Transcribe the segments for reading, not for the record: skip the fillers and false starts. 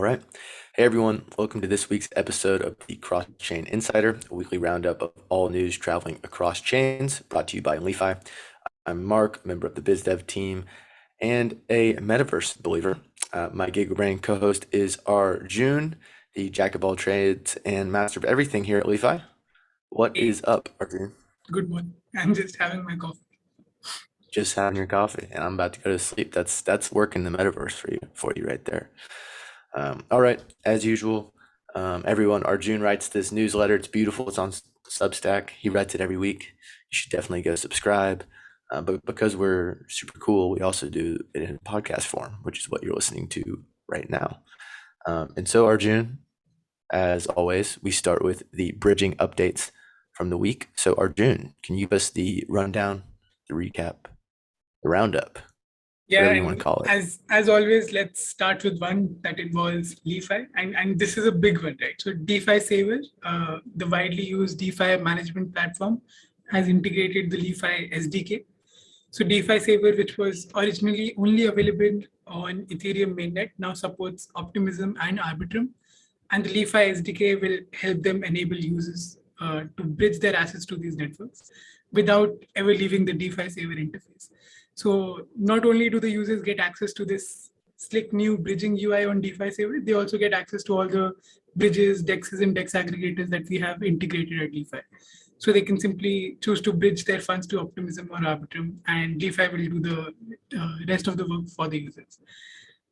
right. Hey, everyone. Welcome to this week's episode of the Cross-Chain Insider, a weekly roundup of all news traveling across chains, brought to you by LI.Fi. I'm Mark, member of the BizDev team and a metaverse believer. My Gigabrain co-host is Arjun, the jack of all trades and master of everything here at LI.Fi. What is up, Arjun? Good one. I'm just having my coffee. Just having your coffee, and I'm about to go to sleep. That's working the metaverse for you right there. All right, as usual, everyone, Arjun writes this newsletter. It's beautiful. It's on Substack. He writes it every week. You should definitely go subscribe. But because we're super cool, we also do it in podcast form, which is what you're listening to right now. And so, Arjun, as always, we start with the bridging updates from the week. So, Arjun, can you give us the rundown, the recap, the roundup? Whatever you want to call it. As always, let's start with one that involves LI.Fi, and this is a big one, right? So DeFiSaver, the widely used DeFi management platform, has integrated the LI.Fi SDK. So DeFiSaver, which was originally only available on Ethereum mainnet, now supports Optimism and Arbitrum, and the LI.Fi SDK will help them enable users to bridge their assets to these networks without ever leaving the DeFiSaver interface. So not only do the users get access to this slick new bridging UI on DeFiSaver, they also get access to all the bridges, DEXs, and DEX aggregators that we have integrated at LI.Fi. So they can simply choose to bridge their funds to Optimism or Arbitrum, and LI.Fi will do the rest of the work for the users.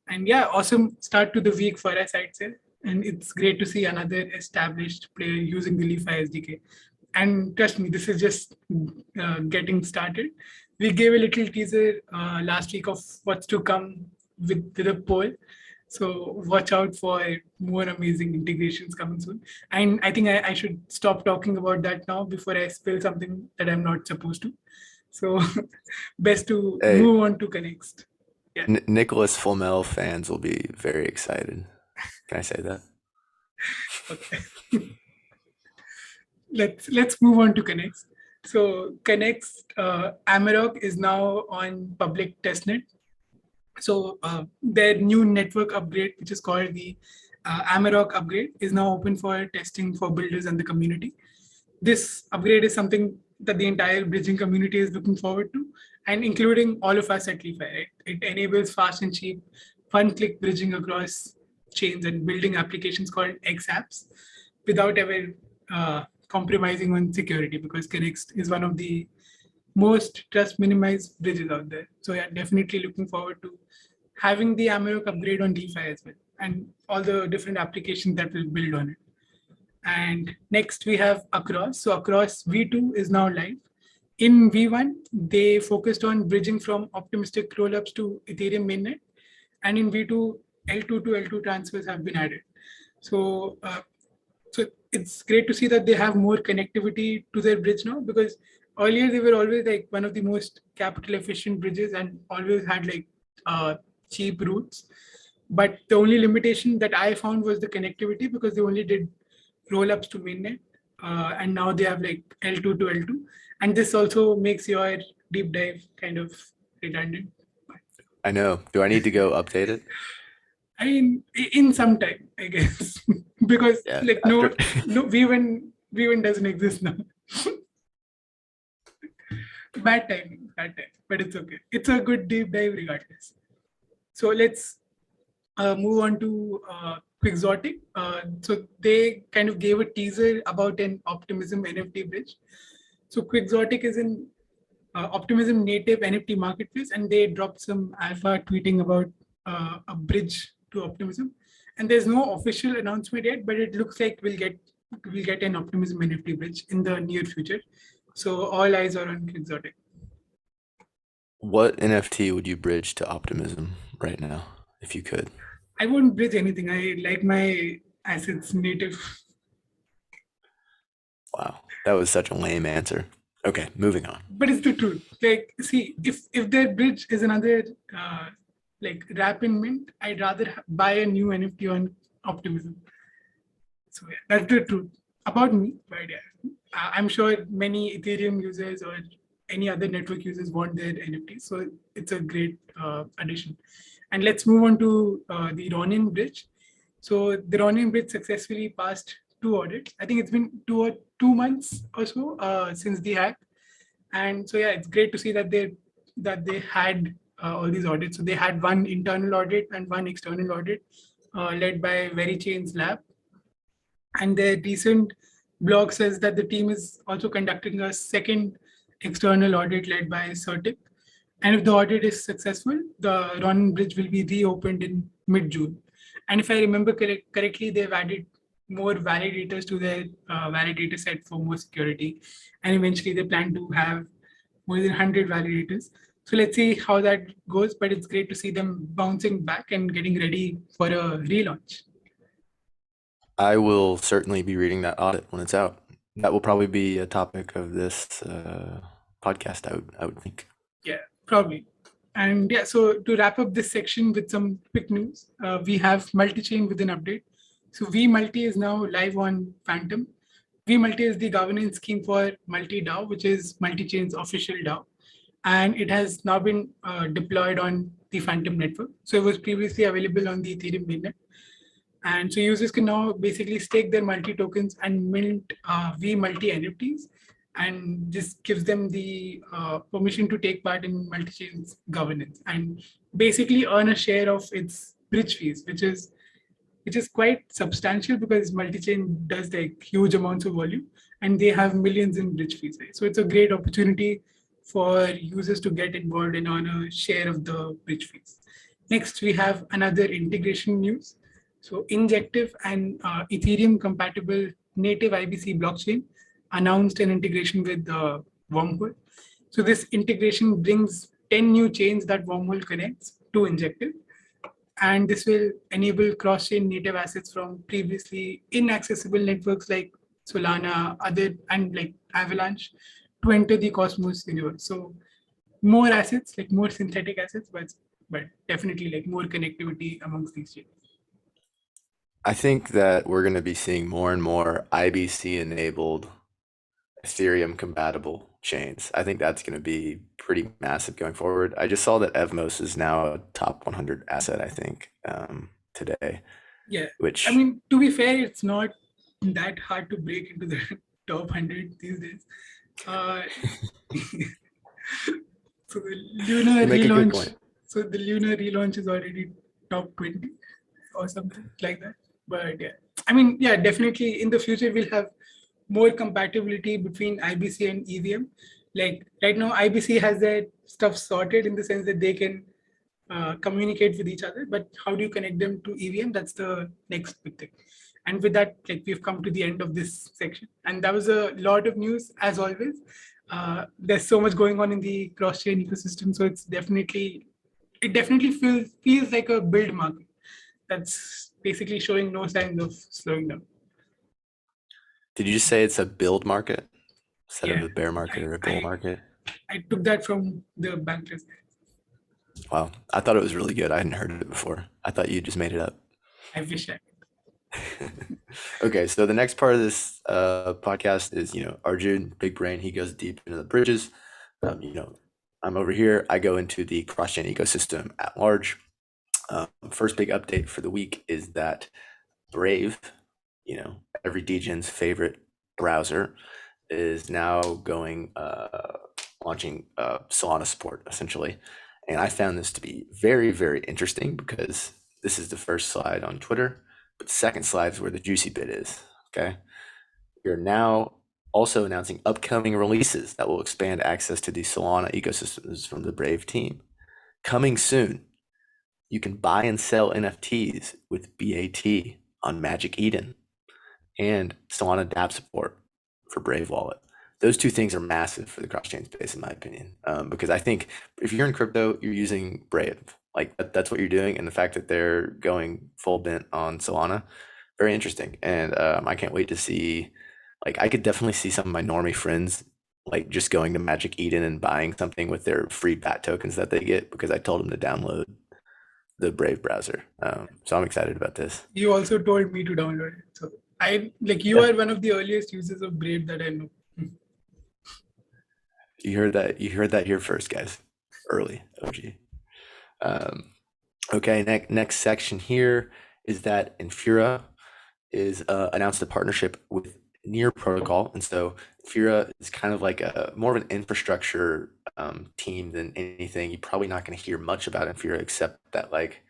And yeah, awesome start to the week for us, I'd say. And it's great to see another established player using the LI.Fi SDK. And trust me, this is just getting started. We gave a little teaser last week of what's to come with the poll. So watch out for more amazing integrations coming soon. And I think I should stop talking about that now before I spill something that I'm not supposed to. So best to move on to Connext. Yeah. Nicholas Flamel fans will be very excited. Can I say that? Okay. Let's move on to Connext. So Connext Amarok is now on public testnet. So their new network upgrade, which is called the Amarok upgrade, is now open for testing for builders and the community. This upgrade is something that the entire bridging community is looking forward to, and including all of us at LI.Fi. Right? It enables fast and cheap, one-click bridging across chains and building applications called X apps without ever compromising on security, because Connext is one of the most trust minimized bridges out there. So yeah, definitely looking forward to having the Amarok upgrade on DeFi as well, and all the different applications that will build on it. And next we have Across. So Across V2 is now live. In V1, they focused on bridging from optimistic rollups to Ethereum mainnet. And in V2, L2 to L2 transfers have been added. So it's great to see that they have more connectivity to their bridge now, because earlier they were always like one of the most capital efficient bridges and always had like cheap routes. But the only limitation that I found was the connectivity, because they only did rollups to mainnet, and now they have like L2 to L2, and this also makes your deep dive kind of redundant. I know. Do I need to go update it? I mean, in some time, I guess, because like no, V1 doesn't exist now. Bad timing, but it's okay. It's a good deep dive regardless. So let's move on to Quixotic. So they kind of gave a teaser about an Optimism NFT bridge. So Quixotic is an Optimism native NFT marketplace, and they dropped some alpha tweeting about a bridge to Optimism. And there's no official announcement yet, but it looks like we'll get an Optimism NFT bridge in the near future. So all eyes are on Quixotic. What NFT would you bridge to Optimism right now, if you could? I won't bridge anything. I like my assets native. Wow, that was such a lame answer. Okay, moving on. But it's the truth. Like, see, if their bridge is another like wrap in mint, I'd rather buy a new NFT on Optimism. So yeah, that's the truth about me. But yeah, I'm sure many Ethereum users or any other network users want their NFTs. So it's a great addition. And let's move on to the Ronin bridge. So the Ronin bridge successfully passed two audits. I think it's been 2 months or so since the hack, and so yeah, it's great to see that they had all these audits. So they had one internal audit and one external audit led by VeriChain's lab, and the recent blog says that the team is also conducting a second external audit led by Certic. And if the audit is successful, the Ronin bridge will be reopened in mid-June. And if I remember correctly, they've added more validators to their validator set for more security. And eventually they plan to have more than 100 validators. So let's see how that goes. But it's great to see them bouncing back and getting ready for a relaunch. I will certainly be reading that audit when it's out. That will probably be a topic of this podcast, I would think. Yeah, probably. And yeah, so to wrap up this section with some quick news, we have multi-chain with an update. So veMulti is now live on Phantom. veMulti is the governance scheme for multi-DAO, which is multi-chain's official DAO. And it has now been deployed on the Phantom network. So it was previously available on the Ethereum mainnet. And so users can now basically stake their multi tokens and mint veMulti NFTs, and this gives them the permission to take part in multi-chain's governance and basically earn a share of its bridge fees, which is quite substantial because multi-chain does like huge amounts of volume and they have millions in bridge fees. Right? So it's a great opportunity for users to get involved and earn a share of the bridge fees. Next, we have another integration news. So Injective and Ethereum compatible native IBC blockchain announced an integration with Wormhole. So this integration brings 10 new chains that Wormhole connects to Injective. And this will enable cross-chain native assets from previously inaccessible networks like Solana, other and like Avalanche to enter the Cosmos universe. So more assets, like more synthetic assets, but definitely like more connectivity amongst these chains. I think that we're going to be seeing more and more IBC enabled Ethereum compatible chains. I think that's going to be pretty massive going forward. I just saw that Evmos is now a top 100 asset, I think, today, Yeah, I which mean, to be fair, it's not that hard to break into the top 100 these days. Uh, so the Lunar you make a good relaunch. point. So the Lunar relaunch is already top 20 or something like that. But yeah, I mean, yeah, definitely in the future we'll have more compatibility between IBC and EVM. Like right now, IBC has their stuff sorted in the sense that they can communicate with each other. But how do you connect them to EVM? That's the next big thing. And with that, like we've come to the end of this section, and that was a lot of news as always. There's so much going on in the cross-chain ecosystem, so it definitely feels like a build market that's basically showing no signs of slowing down. Did you just say it's a build market instead of Yeah, a bear market I, or a bull I, market? I took that from the bankers. Wow, I thought it was really good. I hadn't heard it before. I thought you just made it up. I wish I. Okay, so the next part of this podcast is, Arjun, big brain, he goes deep into the bridges. I'm over here. I go into the cross-chain ecosystem at large. First big update for the week is that Brave, every degen's favorite browser, is now launching Solana support essentially. And I found this to be very, very interesting because this is the first slide on Twitter, but the second slide is where the juicy bit is. Okay. You're now also announcing upcoming releases that will expand access to the Solana ecosystems from the Brave team. Coming soon, you can buy and sell NFTs with BAT on Magic Eden and Solana dApp support for Brave Wallet. Those two things are massive for the cross-chain space, in my opinion, because I think if you're in crypto, you're using Brave. Like that's what you're doing, and the fact that they're going full bent on Solana, very interesting. And I can't wait to see. Like, I could definitely see some of my normie friends like just going to Magic Eden and buying something with their free BAT tokens that they get because I told them to download the Brave browser. So I'm excited about this. You also told me to download it. So I like you Yeah, are one of the earliest users of Brave that I know. you heard that. You heard that here first, guys. Early OG. Um, okay, next section here is that Infura is announced a partnership with Near Protocol, and so Infura is kind of like a more of an infrastructure team than anything. You're probably not going to hear much about Infura except that like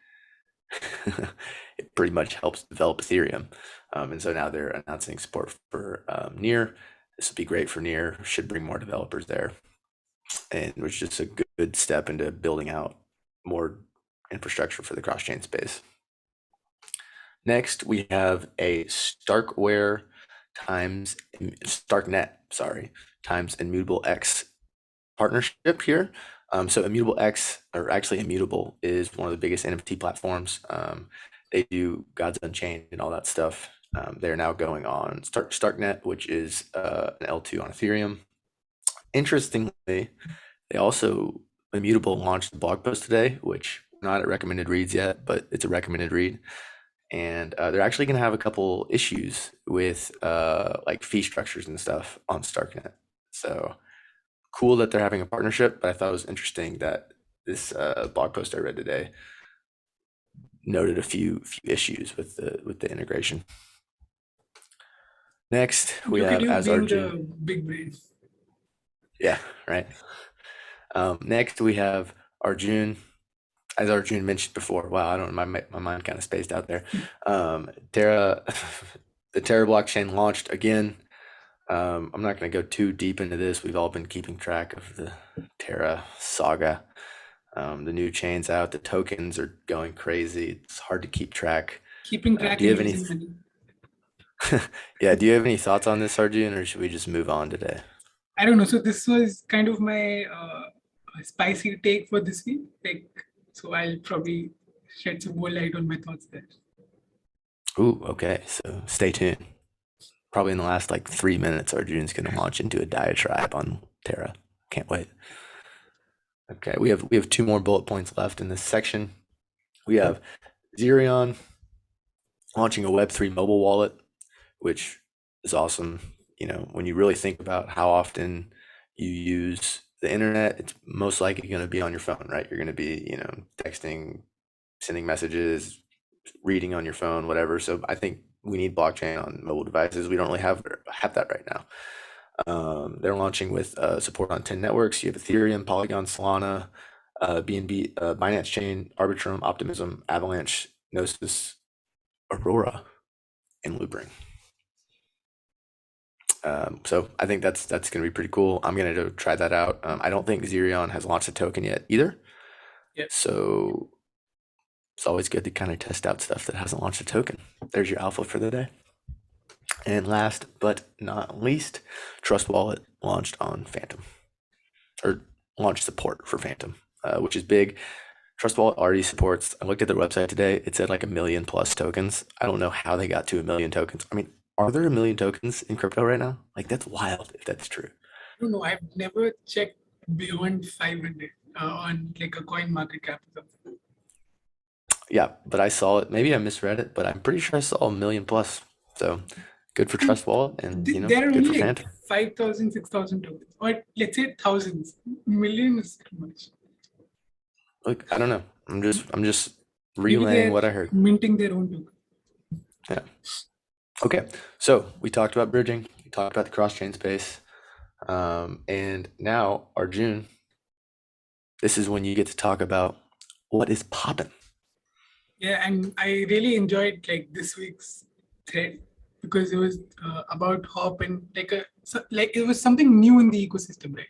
it pretty much helps develop Ethereum, and so now they're announcing support for Near. This will be great for Near. Should bring more developers there, and it was just a good step into building out more infrastructure for the cross-chain space. Next, we have a StarkNet times ImmutableX partnership here. So ImmutableX, or actually Immutable, is one of the biggest NFT platforms. They do Gods Unchained and all that stuff. They're now going on StarkNet, which is an L2 on Ethereum. Interestingly, they also, Immutable launched a blog post today, which not at recommended reads yet, but it's a recommended read. And they're actually going to have a couple issues with like fee structures and stuff on StarkNet. So cool that they're having a partnership, but I thought it was interesting that this blog post I read today noted a few issues with the integration. Next, we Look have at you as being Arjun. the big brain. Yeah, right. Next, we have Arjun. As Arjun mentioned before, wow, I don't know, my mind kind of spaced out there. Terra, the Terra blockchain launched again. I'm not going to go too deep into this. We've all been keeping track of the Terra saga. The new chain's out. The tokens are going crazy. It's hard to keep track. Keeping track Do you and have any? losing money. Yeah. Do you have any thoughts on this, Arjun, or should we just move on today? I don't know. So this was kind of my spicy take for this week. Like, so I'll probably shed some more light on my thoughts there. Ooh, okay. So stay tuned. Probably in the last like 3 minutes, Arjun's going to launch into a diatribe on Terra. Can't wait. Okay, we have 2 more bullet points left in this section. We have Zerion launching a Web3 mobile wallet, which is awesome. You know, when you really think about how often you use the internet, it's most likely going to be on your phone, right? You're going to be, you know, texting, sending messages, reading on your phone, whatever. So I think we need blockchain on mobile devices. We don't really have that right now. They're launching with support on 10 networks. You have Ethereum, Polygon, Solana, BNB, Binance Chain, Arbitrum, Optimism, Avalanche, Gnosis, Aurora, and Loopring. So I think that's going to be pretty cool. I'm going to go try that out. I don't think Zerion has launched a token yet either. Yep. So it's always good to kind of test out stuff that hasn't launched a token. There's your alpha for the day. And last but not least, TrustWallet launched on Phantom, or launched support for Phantom, which is big. TrustWallet already supports, I looked at their website today, it said like 1 million plus tokens. I don't know how they got to 1 million tokens. I mean, are there 1 million tokens in crypto right now? Like, that's wild if that's true. I don't know. I've never checked beyond 500 on like a coin market cap or something. Yeah, but I saw it. Maybe I misread it, but I'm pretty sure I saw 1 million plus. So good for TrustWallet, and you know, There are good only for like Phantom. 5,000, 6,000 tokens, or let's say thousands. Million is too much. Look, I don't know. I'm just Maybe relaying they're what I heard. minting their own token. Yeah. Okay. So we talked about bridging. We talked about the cross-chain space. And now, Arjun, this is when you get to talk about what is popping. Yeah, and I really enjoyed like this week's thread because it was about Hop and like it was something new in the ecosystem, right?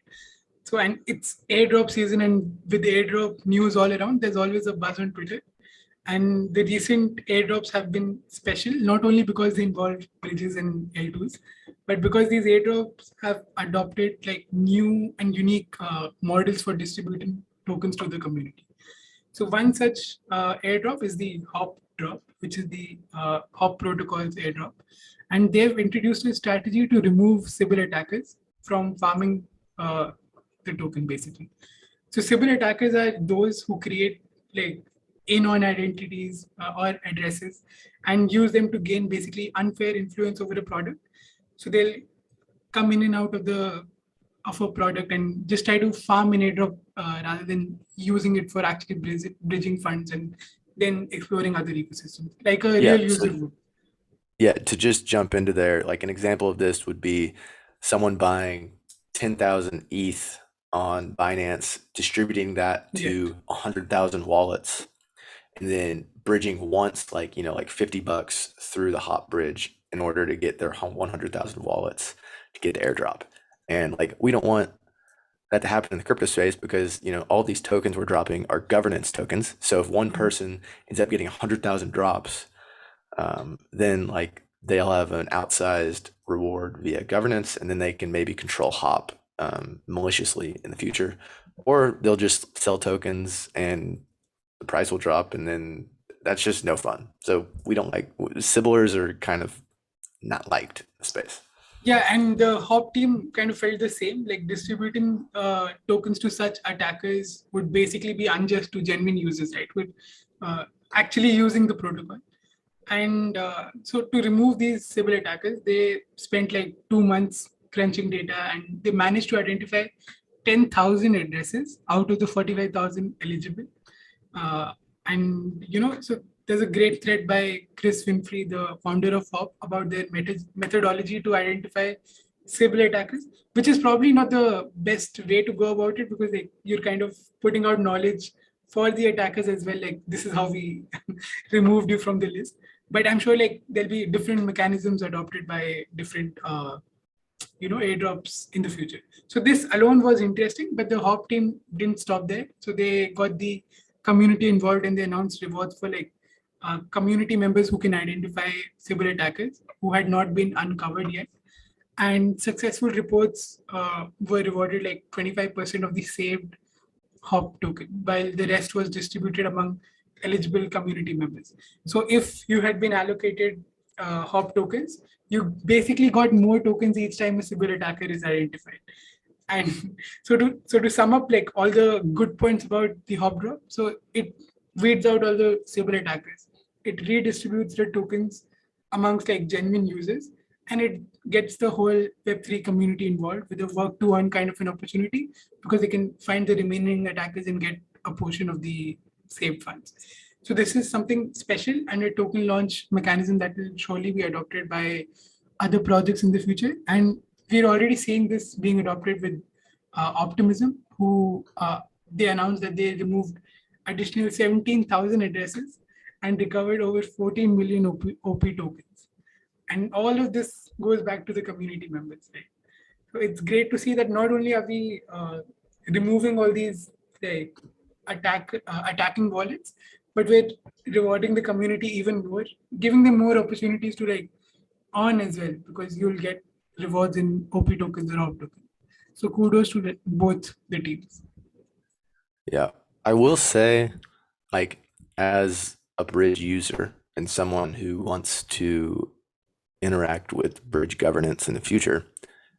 So and it's airdrop season, and with airdrop news all around, there's always a buzz on Twitter. And the recent airdrops have been special, not only because they involve bridges and L2s, but because these airdrops have adopted like new and unique models for distributing tokens to the community. So one such airdrop is the Hop drop, which is the Hop protocol's airdrop. And they've introduced a strategy to remove Sybil attackers from farming the token, basically. So Sybil attackers are those who create like anon identities or addresses and use them to gain basically unfair influence over a product. So they'll come in and out of a product and just try to farm an airdrop rather than using it for actually bridging funds and than exploring other ecosystems, like a Yeah. real user would. Yeah, to just jump into there, like an example of this would be someone buying 10,000 ETH on Binance, distributing that Yes. to 100,000 wallets, and then bridging once, like, like $50 through the hop bridge in order to get their 100,000 wallets to get to airdrop. And like, we don't want that to happen in the crypto space because, all these tokens we're dropping are governance tokens. So if one Mhm. person ends up getting 100,000 drops, then like they'll have an outsized reward via governance, and then they can maybe control hop maliciously in the future, or they'll just sell tokens and the price will drop, and then that's just no fun. So we don't like Sibblers are kind of not liked in the space. Yeah, and the Hop team kind of felt the same. Like distributing tokens to such attackers would basically be unjust to genuine users, right? With uh, actually using the protocol. And so to remove these Sybil attackers, they spent like 2 months crunching data, and they managed to identify 10,000 addresses out of the 45,000 eligible. Uh, and so there's a great thread by Chris Winfrey, the founder of Hop, about their methodology to identify Sybil attackers, which is probably not the best way to go about it, because like, you're kind of putting out knowledge for the attackers as well. Like, this is how we removed you from the list. But I'm sure like there'll be different mechanisms adopted by different airdrops in the future. So this alone was interesting, but the Hop team didn't stop there. So they got the community involved, and they announced rewards for like community members who can identify cyber attackers who had not been uncovered yet. And successful reports were rewarded like 25% of the saved Hop token, while the rest was distributed among eligible community members. So if you had been allocated Hop tokens, you basically got more tokens each time a Sybil attacker is identified. And so to sum up like all the good points about the Hop drop, so it weeds out all the Sybil attackers. It redistributes the tokens amongst like genuine users, and it gets the whole Web3 community involved with a work to earn kind of an opportunity, because they can find the remaining attackers and get a portion of the saved funds. So this is something special and a token launch mechanism that will surely be adopted by other projects in the future. And we're already seeing this being adopted with Optimism, who they announced that they removed additional 17,000 addresses and recovered over 14 million OP tokens. And all of this goes back to the community members, right? So it's great to see that not only are we removing all these like attacking wallets, but we're rewarding the community even more, giving them more opportunities to like earn as well, because you'll get rewards in OP tokens or OP tokens. So kudos to both the teams. Yeah, I will say, like, as a bridge user and someone who wants to interact with bridge governance in the future,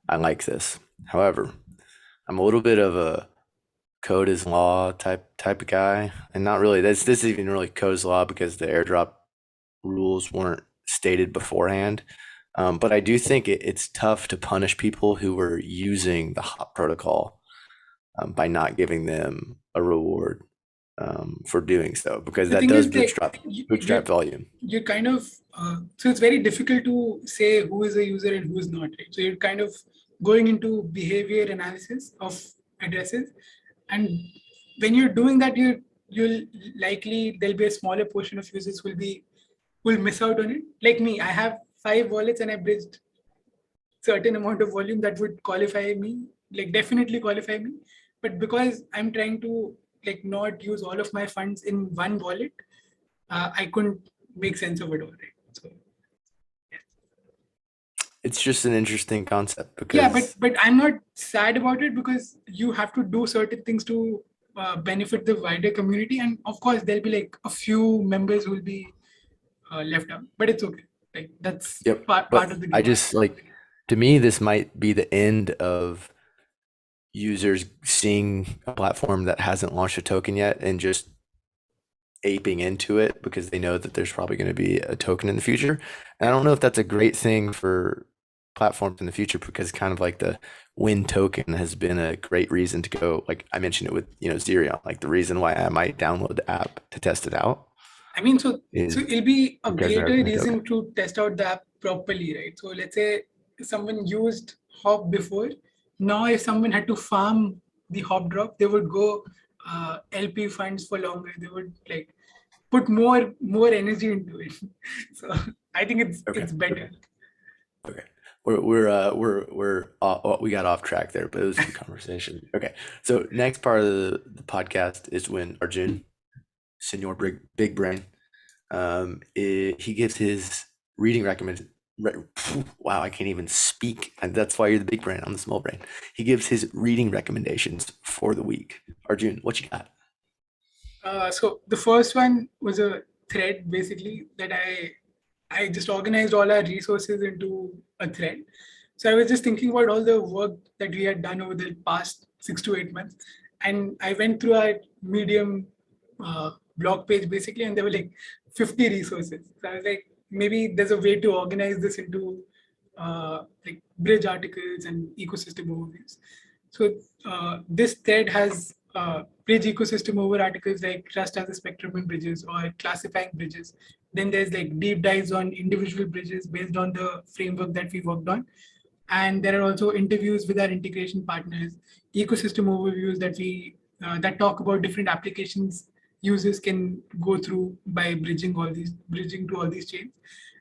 I like this. However, I'm a little bit of a code is law type of guy, and not really. This is even really code is law because the airdrop rules weren't stated beforehand. But I do think it's tough to punish people who were using the hop protocol by not giving them a reward for doing so, because The that thing does is, like, bootstrap volume. you're kind of so it's very difficult to say who is a user and who is not, right? So you're kind of going into behavior analysis of addresses, and when you're doing that, you'll likely there'll be a smaller portion of users will miss out on it. Like me, I have 5 wallets and I bridged certain amount of volume that would qualify me, like definitely qualify me. But because I'm trying to like not use all of my funds in one wallet, I couldn't make sense of it all, right? So It's just an interesting concept yeah, because but I'm not sad about it, because you have to do certain things to benefit the wider community, and of course there'll be like a few members who will be left out, but it's okay. Like that's yep. part But of the I game. just like, to me, this might be the end of users seeing a platform that hasn't launched a token yet and just aping into it because they know that there's probably going to be a token in the future. And I don't know if that's a great thing for platforms in the future, because kind of like the win token has been a great reason to go, like I mentioned it with, Zerion, like the reason why I might download the app to test it out. I mean, so is it'll be a you guys are greater having it. Okay. reason to test out the app properly, right? So let's say someone used Hop before. Now, if someone had to farm the Hop drop, they would go LP funds for longer. They would like put more energy into it. So I think Okay. it's better. Okay. We got off track there, but it was a good conversation. Okay. So next part of the podcast is when Arjun, Senor Big Brain, he gives his reading recommend. Wow, I can't even speak, and that's why you're the big brain. I'm the small brain. He gives his reading recommendations for the week. Arjun, what you got? So the first one was a thread basically that I just organized all our resources into a thread. So I was just thinking about all the work that we had done over the past 6 to 8 months, and I went through our Medium blog page basically, and there were like 50 resources. So I was like, maybe there's a way to organize this into like bridge articles and ecosystem overviews. So this thread has bridge ecosystem over articles like trust as a spectrum in bridges or classifying bridges. Then there's like deep dives on individual bridges based on the framework that we worked on. And there are also interviews with our integration partners, ecosystem overviews that talk about different applications users can go through by bridging to all these chains.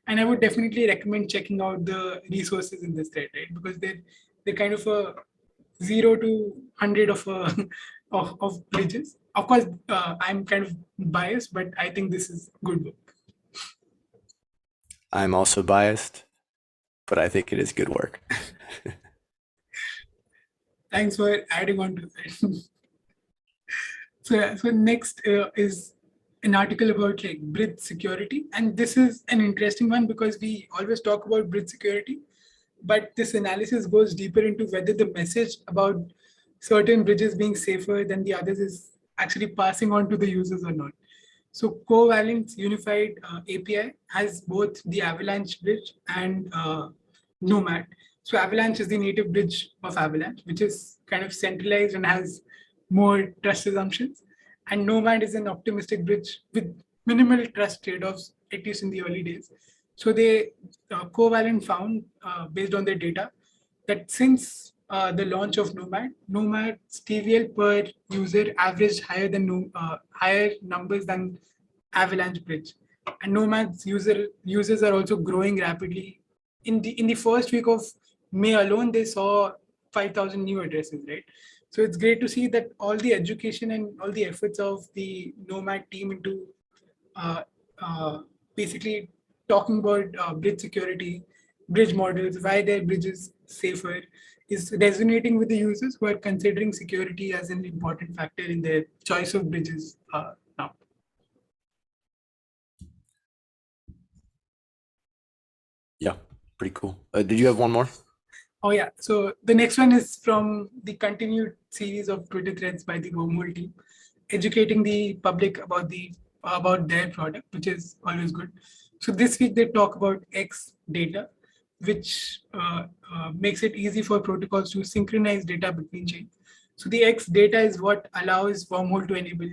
And I would definitely recommend checking out the resources in this thread, right? Because they're kind of a 0 to 100 of of bridges. Of course, I'm kind of biased, but I think this is good work. I'm also biased, but I think it is good work. Thanks for adding on to that. So next is an article about like bridge security, and this is an interesting one because we always talk about bridge security, but this analysis goes deeper into whether the message about certain bridges being safer than the others is actually passing on to the users or not. So Covalent's unified API has both the Avalanche bridge and Nomad. So Avalanche is the native bridge of Avalanche, which is kind of centralized and has more trust assumptions. And Nomad is an optimistic bridge with minimal trust trade-offs, at least in the early days. So they Covalent found, based on their data, that since the launch of Nomad, Nomad's TVL per user averaged higher numbers than Avalanche Bridge, and Nomad's users are also growing rapidly. In the first week of May alone, they saw 5,000 new addresses, right? So it's great to see that all the education and all the efforts of the Nomad team into uh, uh, basically talking about bridge security, bridge models, why their bridge is safer, is resonating with the users who are considering security as an important factor in their choice of bridges now. Yeah, pretty cool. Did you have one more? Oh yeah. So the next one is from the continued series of Twitter threads by the Wormhole team, educating the public about their product, which is always good. So this week they talk about xData, which makes it easy for protocols to synchronize data between chains. So the xData is what allows Wormhole to enable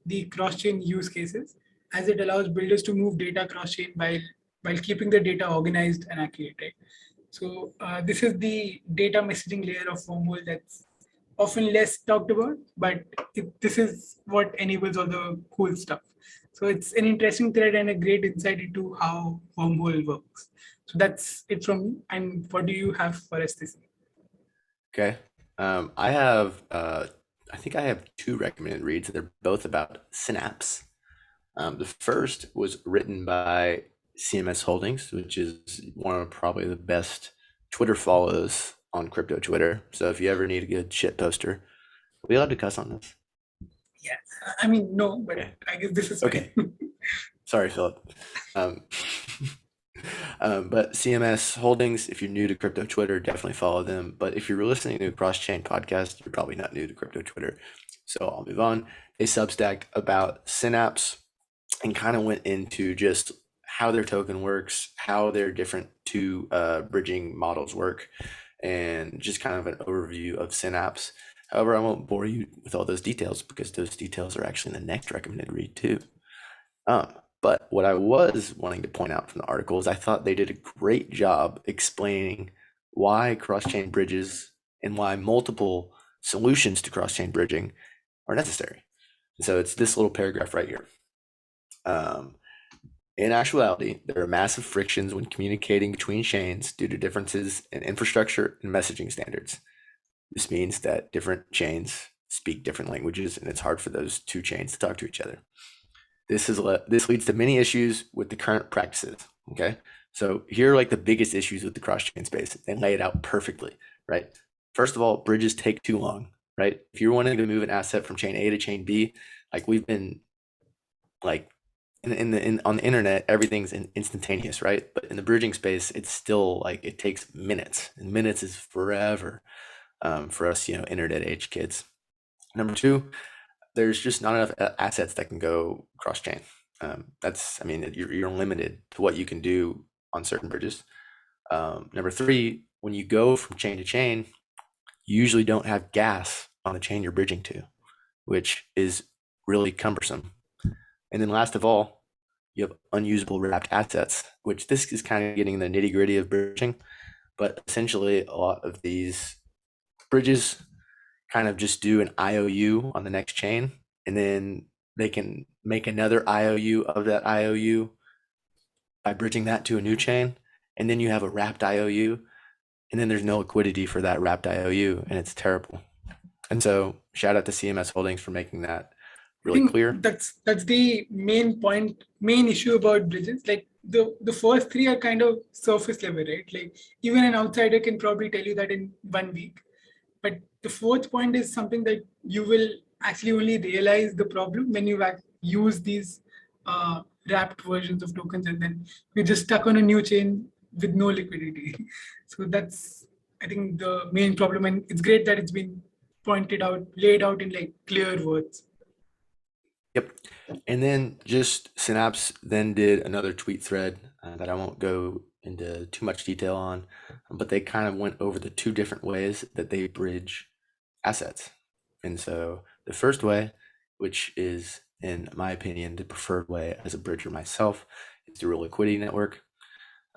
the cross-chain use cases, as it allows builders to move data cross-chain while keeping the data organized and accurate. Right? So this is the data messaging layer of Wormhole that's often less talked about, but this is what enables all the cool stuff. So it's an interesting thread and a great insight into how Wormhole works. So that's it from me. And what do you have for us this week? Okay. I have I think I have two recommended reads. They're both about Synapse. The first was written by CMS Holdings, which is one of probably the best Twitter follows on crypto Twitter. So if you ever need a good shit poster, are we allowed to cuss on this? Yeah, I mean, no, but Okay. I guess this is fine. Okay. Sorry, Philip. Um, but CMS Holdings, if you're new to crypto Twitter, definitely follow them. But if you're listening to a cross chain podcast, you're probably not new to crypto Twitter. So I'll move on. They substacked about Synapse and kind of went into just how their token works, how their different two bridging models work, and just kind of an overview of Synapse. However, I won't bore you with all those details because those details are actually in the next recommended read too. Um, But what I was wanting to point out from the article is I thought they did a great job explaining why cross-chain bridges and why multiple solutions to cross-chain bridging are necessary. So it's this little paragraph right here. In actuality, there are massive frictions when communicating between chains due to differences in infrastructure and messaging standards. This means that different chains speak different languages, and it's hard for those two chains to talk to each other. This leads to many issues with the current practices. Okay, so here are like the biggest issues with the cross-chain space, and lay it out perfectly, right? First of all, bridges take too long, right? If you're wanting to move an asset from chain A to chain B, like we've been like on the internet, everything's instantaneous, right? But in the bridging space, it's still like it takes minutes, and minutes is forever for us, internet age kids. Number two, there's just not enough assets that can go cross chain. You're limited to what you can do on certain bridges. Number three, when you go from chain to chain, you usually don't have gas on the chain you're bridging to, which is really cumbersome. And then last of all, you have unusable wrapped assets, which this is kind of getting the nitty gritty of bridging. But essentially, a lot of these bridges kind of just do an IOU on the next chain, and then they can make another IOU of that IOU by bridging that to a new chain. And then you have a wrapped IOU, and then there's no liquidity for that wrapped IOU, and it's terrible. And so shout out to CMS Holdings for making that really clear. That's the main issue about bridges. Like the first three are kind of surface level, right? Like even an outsider can probably tell you that in 1 week. But the fourth point is something that you will actually only realize the problem when you use these wrapped versions of tokens, and then you're just stuck on a new chain with no liquidity. So that's, I think, the main problem. And it's great that it's been laid out in like clear words. Yep. And then just Synapse then did another tweet thread that I won't go into too much detail on, but they kind of went over the two different ways that they bridge assets. And so the first way, which is, in my opinion, the preferred way as a bridger myself, is through a liquidity network.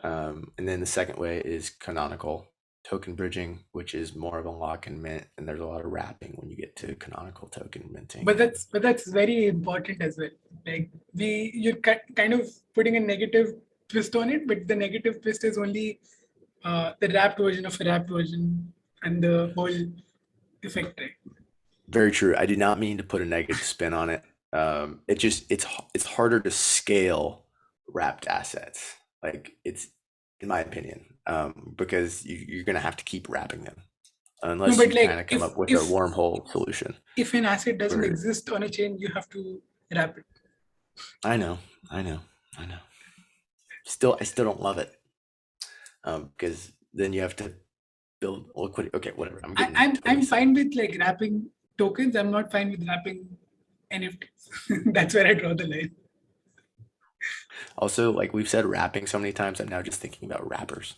And then the second way is canonical token bridging, which is more of a lock and mint, and there's a lot of wrapping when you get to canonical token minting. But that's very important as well. Like you're kind of putting a negative twist on it, but the negative twist is only the wrapped version of a wrapped version and the whole effect, right? Very true. I did not mean to put a negative spin on it. It's harder to scale wrapped assets. Like it's, in my opinion, because you're gonna have to keep wrapping them unless you kind of come up with a wormhole solution. If an asset doesn't exist on a chain, you have to wrap it. I know. I still don't love it, because then you have to build liquidity. Okay, whatever. I'm fine with like wrapping tokens. I'm not fine with wrapping NFTs. That's where I draw the line. Also, like we've said wrapping so many times, I'm now just thinking about wrappers.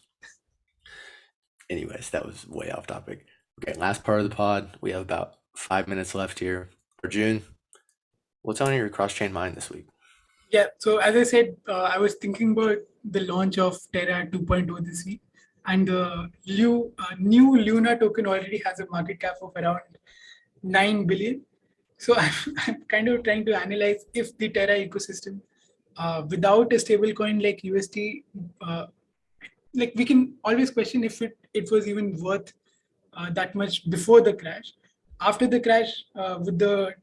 Anyways, that was way off topic. Okay, last part of the pod. We have about 5 minutes left here. Arjun, what's on your cross-chain mind this week? Yeah, so as I said, I was thinking about the launch of Terra 2.0 this week, and the new Luna token already has a market cap of around 9 billion. So I'm kind of trying to analyze if the Terra ecosystem, without a stablecoin like USD, like we can always question if it was even worth that much before the crash. After the crash, with the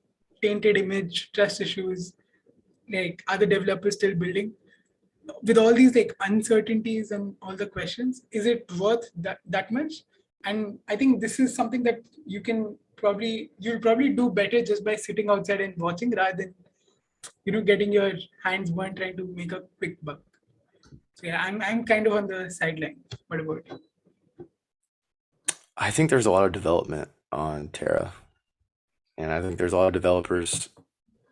tainted image, trust issues, like are the developers still building? With all these like uncertainties and all the questions, is it worth that much? And I think this is something that you'll probably do better just by sitting outside and watching rather than getting your hands burnt trying to make a quick buck. So yeah, I'm kind of on the sideline. What about you? I think there's a lot of development on Terra, and I think there's a lot of developers,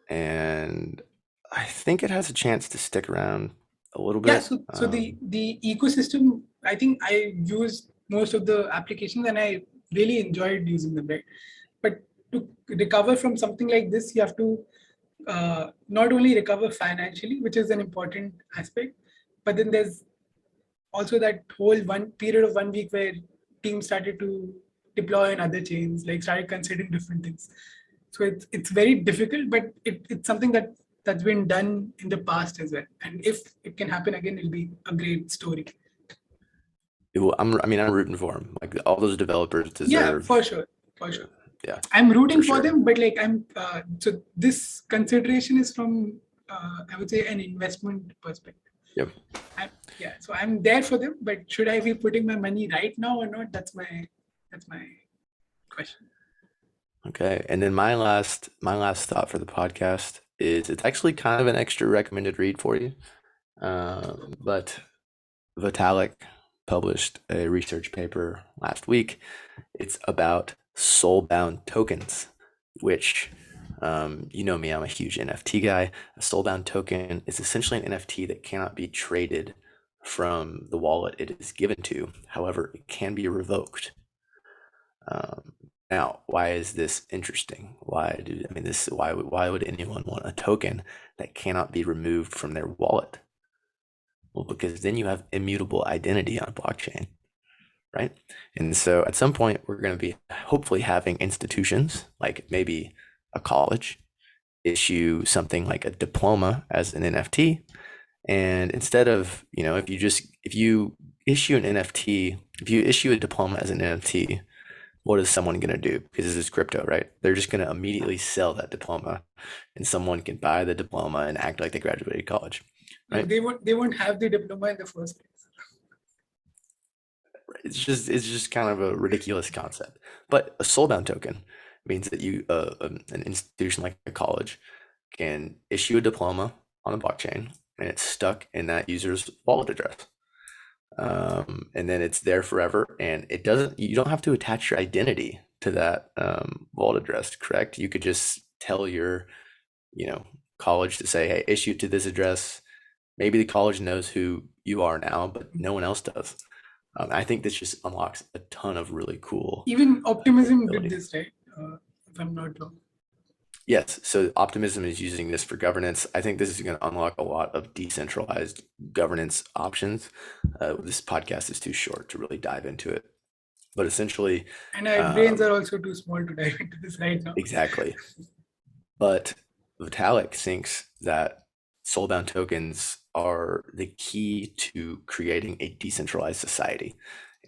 and I think it has a chance to stick around a little bit. Yeah, so the ecosystem, I think I used most of the applications and I really enjoyed using them, right? But to recover from something like this, you have to not only recover financially, which is an important aspect, but then there's also that whole one period of 1 week where teams started to deploy on other chains, like started considering different things. So it's very difficult, but it's something that's been done in the past as well. And if it can happen again, it'll be a great story. I'm rooting for them. Like all those developers deserve. Yeah, for sure. Yeah, I'm rooting for sure. them, but like so this consideration is from I would say an investment perspective. Yep. So I'm there for them, but should I be putting my money right now or not? That's my question. Okay, and then my last thought for the podcast is it's actually kind of an extra recommended read for you, but Vitalik published a research paper last week. It's about SoulBound tokens, which you know me, I'm a huge NFT guy. A SoulBound token is essentially an NFT that cannot be traded from the wallet it is given to. However, it can be revoked. Now, why is this interesting? Why would anyone want a token that cannot be removed from their wallet? Well, because then you have immutable identity on a blockchain, right? And so at some point, we're going to be hopefully having institutions like maybe a college issue something like a diploma as an NFT. And instead of, if you issue an NFT, if you issue a diploma as an NFT, what is someone going to do? Because this is crypto, right? They're just going to immediately sell that diploma and someone can buy the diploma and act like they graduated college, right? They won't have the diploma in the first place. It's just kind of a ridiculous concept. But a SoulBound token means that you, an institution like a college, can issue a diploma on a blockchain and it's stuck in that user's wallet address. And then it's there forever, and you don't have to attach your identity to that wallet address, correct? You could just tell your, college to say, hey, issue to this address. Maybe the college knows who you are now, but no one else does. I think this just unlocks a ton of really cool. Even Optimism did this, right? If I'm not wrong. Yes, so Optimism is using this for governance. I think this is going to unlock a lot of decentralized governance options. This podcast is too short to really dive into it, but essentially, and our brains are also too small to dive into this right now. Exactly. But Vitalik thinks that SoulBound tokens are the key to creating a decentralized society,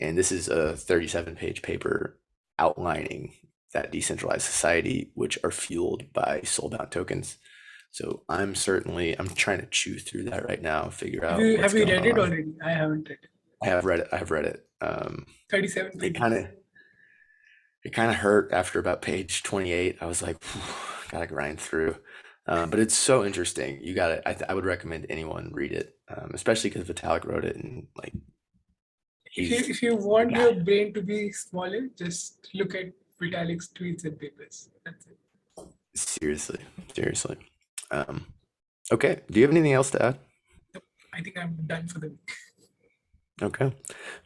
and this is a 37-page paper outlining that decentralized society, which are fueled by SoulBound tokens. So I'm trying to chew through that right now, figure out. Have you read it already? I haven't read it. I have read it. 37 pages. It kind of hurt after about page 28. I was like, gotta grind through. But it's so interesting. You got it. I would recommend anyone read it, especially because Vitalik wrote it, and like. If you want your brain to be smaller, just look at Vitalik's tweets and papers. That's it. Seriously. Okay. Do you have anything else to add? I think I'm done for the week. Okay.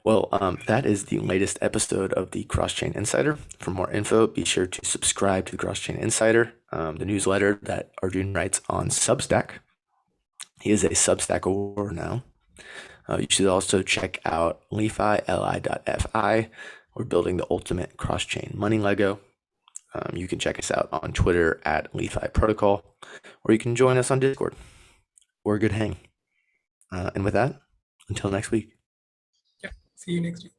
Well, that is the latest episode of the Cross-Chain Insider. For more info, be sure to subscribe to the Cross-Chain Insider, the newsletter that Arjun writes on Substack. He is a Substack award now. You should also check out LI.FI, LI.FI. We're building the ultimate cross-chain money Lego. You can check us out on Twitter at LI.FI Protocol, or you can join us on Discord. We're a good hang. And with that, until next week. Yeah, see you next week.